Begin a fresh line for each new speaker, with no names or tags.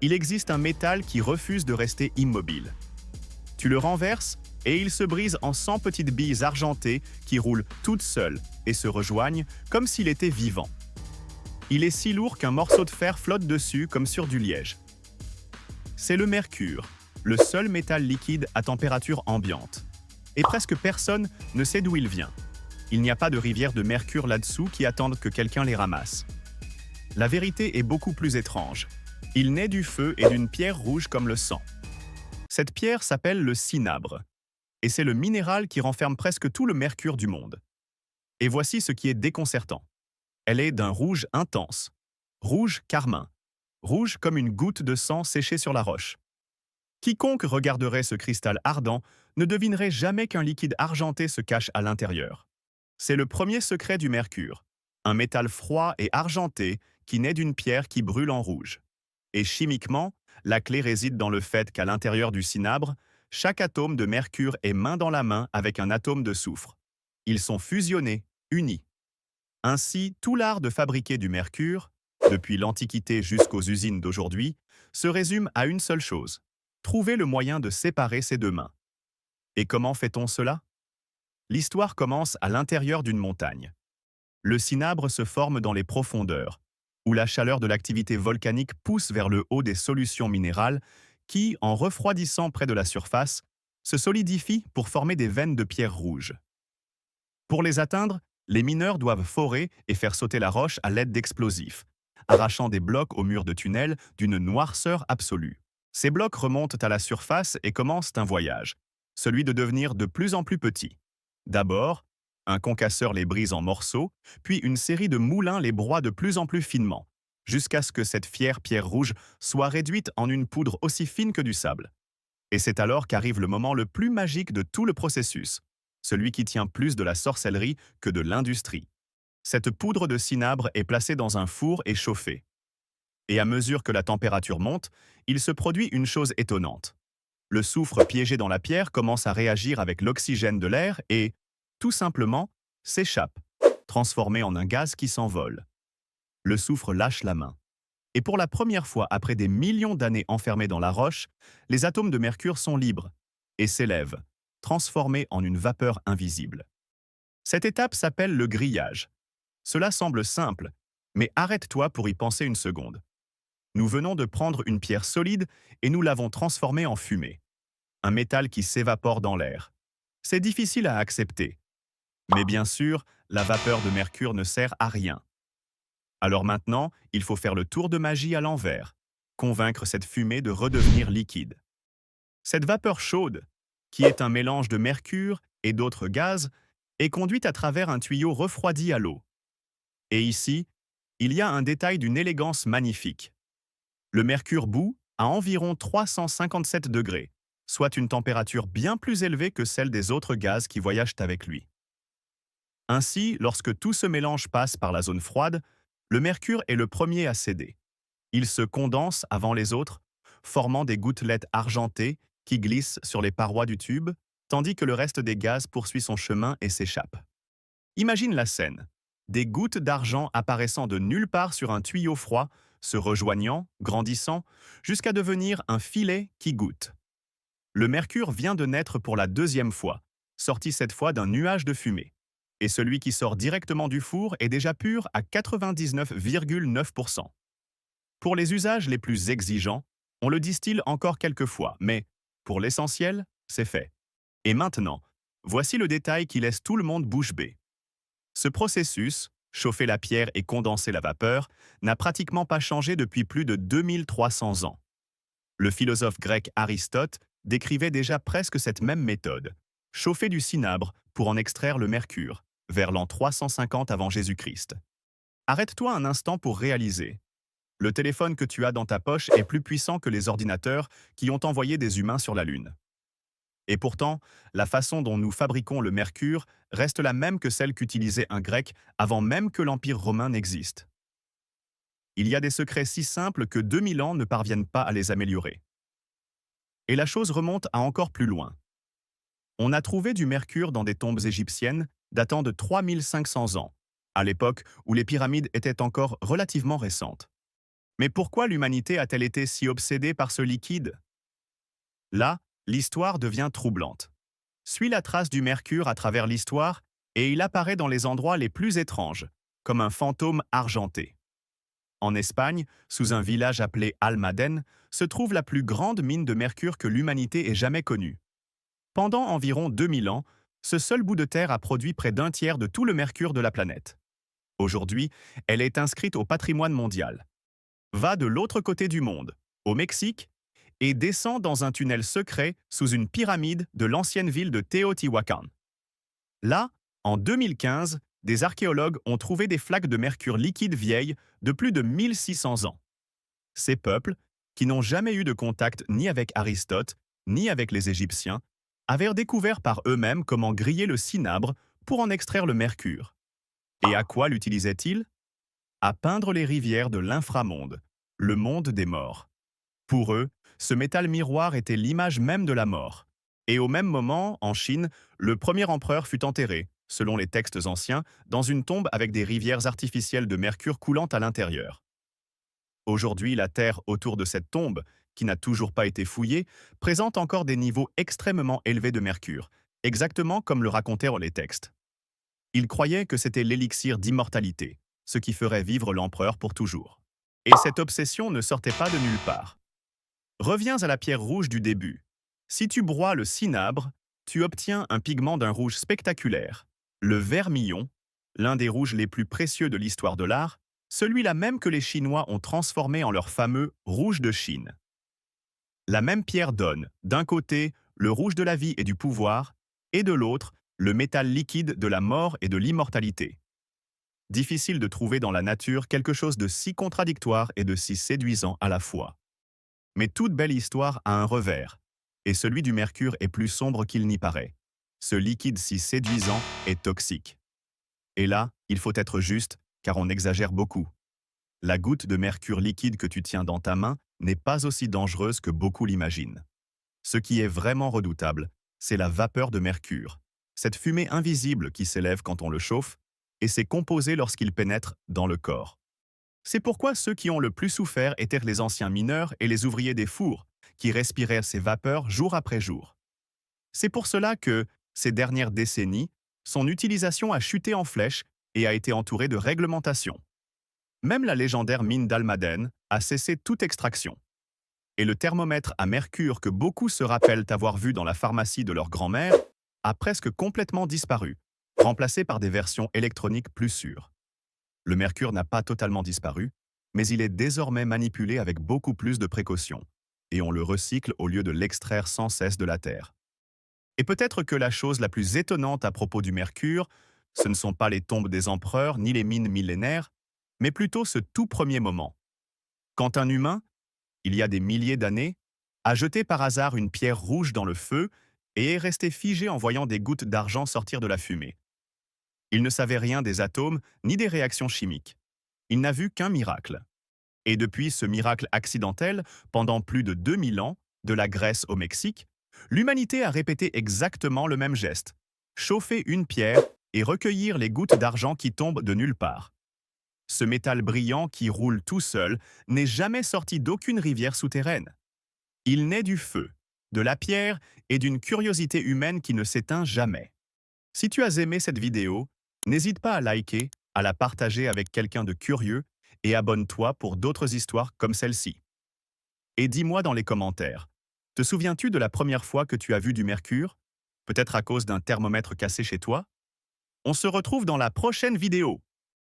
Il existe un métal qui refuse de rester immobile. Tu le renverses et il se brise en 100 petites billes argentées qui roulent toutes seules et se rejoignent comme s'il était vivant. Il est si lourd qu'un morceau de fer flotte dessus comme sur du liège. C'est le mercure, le seul métal liquide à température ambiante. Et presque personne ne sait d'où il vient. Il n'y a pas de rivière de mercure là-dessous qui attendent que quelqu'un les ramasse. La vérité est beaucoup plus étrange. Il naît du feu et d'une pierre rouge comme le sang. Cette pierre s'appelle le cinabre, et c'est le minéral qui renferme presque tout le mercure du monde. Et voici ce qui est déconcertant. Elle est d'un rouge intense, rouge carmin, rouge comme une goutte de sang séchée sur la roche. Quiconque regarderait ce cristal ardent ne devinerait jamais qu'un liquide argenté se cache à l'intérieur. C'est le premier secret du mercure, un métal froid et argenté qui naît d'une pierre qui brûle en rouge. Et chimiquement, la clé réside dans le fait qu'à l'intérieur du cinabre, chaque atome de mercure est main dans la main avec un atome de soufre. Ils sont fusionnés, unis. Ainsi, tout l'art de fabriquer du mercure, depuis l'Antiquité jusqu'aux usines d'aujourd'hui, se résume à une seule chose: trouver le moyen de séparer ces deux mains. Et comment fait-on cela? L'histoire commence à l'intérieur d'une montagne. Le cinabre se forme dans les profondeurs, où la chaleur de l'activité volcanique pousse vers le haut des solutions minérales qui, en refroidissant près de la surface, se solidifient pour former des veines de pierre rouge. Pour les atteindre, les mineurs doivent forer et faire sauter la roche à l'aide d'explosifs, arrachant des blocs au mur de tunnel d'une noirceur absolue. Ces blocs remontent à la surface et commencent un voyage, celui de devenir de plus en plus petits. D'abord, un concasseur les brise en morceaux, puis une série de moulins les broie de plus en plus finement, jusqu'à ce que cette fière pierre rouge soit réduite en une poudre aussi fine que du sable. Et c'est alors qu'arrive le moment le plus magique de tout le processus, celui qui tient plus de la sorcellerie que de l'industrie. Cette poudre de cinabre est placée dans un four et chauffée. Et à mesure que la température monte, il se produit une chose étonnante. Le soufre piégé dans la pierre commence à réagir avec l'oxygène de l'air et, tout simplement, s'échappe, transformé en un gaz qui s'envole. Le soufre lâche la main. Et pour la première fois après des millions d'années enfermés dans la roche, les atomes de mercure sont libres et s'élèvent, transformés en une vapeur invisible. Cette étape s'appelle le grillage. Cela semble simple, mais arrête-toi pour y penser une seconde. Nous venons de prendre une pierre solide et nous l'avons transformée en fumée. Un métal qui s'évapore dans l'air. C'est difficile à accepter. Mais bien sûr, la vapeur de mercure ne sert à rien. Alors maintenant, il faut faire le tour de magie à l'envers, convaincre cette fumée de redevenir liquide. Cette vapeur chaude, qui est un mélange de mercure et d'autres gaz, est conduite à travers un tuyau refroidi à l'eau. Et ici, il y a un détail d'une élégance magnifique. Le mercure bout à environ 357 degrés, soit une température bien plus élevée que celle des autres gaz qui voyagent avec lui. Ainsi, lorsque tout ce mélange passe par la zone froide, le mercure est le premier à céder. Il se condense avant les autres, formant des gouttelettes argentées qui glissent sur les parois du tube, tandis que le reste des gaz poursuit son chemin et s'échappe. Imagine la scène. Des gouttes d'argent apparaissant de nulle part sur un tuyau froid, se rejoignant, grandissant, jusqu'à devenir un filet qui goûte. Le mercure vient de naître pour la deuxième fois, sorti cette fois d'un nuage de fumée. Et celui qui sort directement du four est déjà pur à 99,9%. Pour les usages les plus exigeants, on le distille encore quelques fois, mais pour l'essentiel, c'est fait. Et maintenant, voici le détail qui laisse tout le monde bouche bée. Ce processus, chauffer la pierre et condenser la vapeur, n'a pratiquement pas changé depuis plus de 2300 ans. Le philosophe grec Aristote décrivait déjà presque cette même méthode, chauffer du cinabre pour en extraire le mercure, vers l'an 350 avant Jésus-Christ. Arrête-toi un instant pour réaliser. Le téléphone que tu as dans ta poche est plus puissant que les ordinateurs qui ont envoyé des humains sur la Lune. Et pourtant, la façon dont nous fabriquons le mercure reste la même que celle qu'utilisait un Grec avant même que l'Empire romain n'existe. Il y a des secrets si simples que 2000 ans ne parviennent pas à les améliorer. Et la chose remonte à encore plus loin. On a trouvé du mercure dans des tombes égyptiennes datant de 3500 ans, à l'époque où les pyramides étaient encore relativement récentes. Mais pourquoi l'humanité a-t-elle été si obsédée par ce liquide? Là, l'histoire devient troublante. Suis la trace du mercure à travers l'histoire et il apparaît dans les endroits les plus étranges, comme un fantôme argenté. En Espagne, sous un village appelé Almaden, se trouve la plus grande mine de mercure que l'humanité ait jamais connue. Pendant environ 2000 ans, ce seul bout de terre a produit près d'un tiers de tout le mercure de la planète. Aujourd'hui, elle est inscrite au patrimoine mondial. Va de l'autre côté du monde, au Mexique, et descend dans un tunnel secret sous une pyramide de l'ancienne ville de Teotihuacan. Là, en 2015, des archéologues ont trouvé des flaques de mercure liquide vieilles de plus de 1600 ans. Ces peuples, qui n'ont jamais eu de contact ni avec Aristote, ni avec les Égyptiens, avaient découvert par eux-mêmes comment griller le cinabre pour en extraire le mercure. Et à quoi l'utilisaient-ils? À peindre les rivières de l'inframonde, le monde des morts. Pour eux, ce métal miroir était l'image même de la mort. Et au même moment, en Chine, le premier empereur fut enterré, selon les textes anciens, dans une tombe avec des rivières artificielles de mercure coulant à l'intérieur. Aujourd'hui, la terre autour de cette tombe, qui n'a toujours pas été fouillée, présente encore des niveaux extrêmement élevés de mercure, exactement comme le racontaient les textes. Ils croyaient que c'était l'élixir d'immortalité, ce qui ferait vivre l'empereur pour toujours. Et cette obsession ne sortait pas de nulle part. Reviens à la pierre rouge du début. Si tu broies le cinabre, tu obtiens un pigment d'un rouge spectaculaire, le vermillon, l'un des rouges les plus précieux de l'histoire de l'art, celui-là même que les Chinois ont transformé en leur fameux rouge de Chine. La même pierre donne, d'un côté, le rouge de la vie et du pouvoir, et de l'autre, le métal liquide de la mort et de l'immortalité. Difficile de trouver dans la nature quelque chose de si contradictoire et de si séduisant à la fois. Mais toute belle histoire a un revers, et celui du mercure est plus sombre qu'il n'y paraît. Ce liquide si séduisant est toxique. Et là, il faut être juste, car on exagère beaucoup. La goutte de mercure liquide que tu tiens dans ta main n'est pas aussi dangereuse que beaucoup l'imaginent. Ce qui est vraiment redoutable, c'est la vapeur de mercure, cette fumée invisible qui s'élève quand on le chauffe, et ses composés lorsqu'il pénètre dans le corps. C'est pourquoi ceux qui ont le plus souffert étaient les anciens mineurs et les ouvriers des fours, qui respiraient ces vapeurs jour après jour. C'est pour cela que, ces dernières décennies, son utilisation a chuté en flèche et a été entourée de réglementations. Même la légendaire mine d'Almaden a cessé toute extraction. Et le thermomètre à mercure que beaucoup se rappellent avoir vu dans la pharmacie de leur grand-mère a presque complètement disparu, remplacé par des versions électroniques plus sûres. Le mercure n'a pas totalement disparu, mais il est désormais manipulé avec beaucoup plus de précautions, et on le recycle au lieu de l'extraire sans cesse de la Terre. Et peut-être que la chose la plus étonnante à propos du mercure, ce ne sont pas les tombes des empereurs ni les mines millénaires, mais plutôt ce tout premier moment. Quand un humain, il y a des milliers d'années, a jeté par hasard une pierre rouge dans le feu et est resté figé en voyant des gouttes d'argent sortir de la fumée. Il ne savait rien des atomes ni des réactions chimiques. Il n'a vu qu'un miracle. Et depuis ce miracle accidentel, pendant plus de 2000 ans, de la Grèce au Mexique, l'humanité a répété exactement le même geste. Chauffer une pierre et recueillir les gouttes d'argent qui tombent de nulle part. Ce métal brillant qui roule tout seul n'est jamais sorti d'aucune rivière souterraine. Il naît du feu, de la pierre et d'une curiosité humaine qui ne s'éteint jamais. Si tu as aimé cette vidéo, n'hésite pas à liker, à la partager avec quelqu'un de curieux et abonne-toi pour d'autres histoires comme celle-ci. Et dis-moi dans les commentaires, te souviens-tu de la première fois que tu as vu du mercure? Peut-être à cause d'un thermomètre cassé chez toi? On se retrouve dans la prochaine vidéo.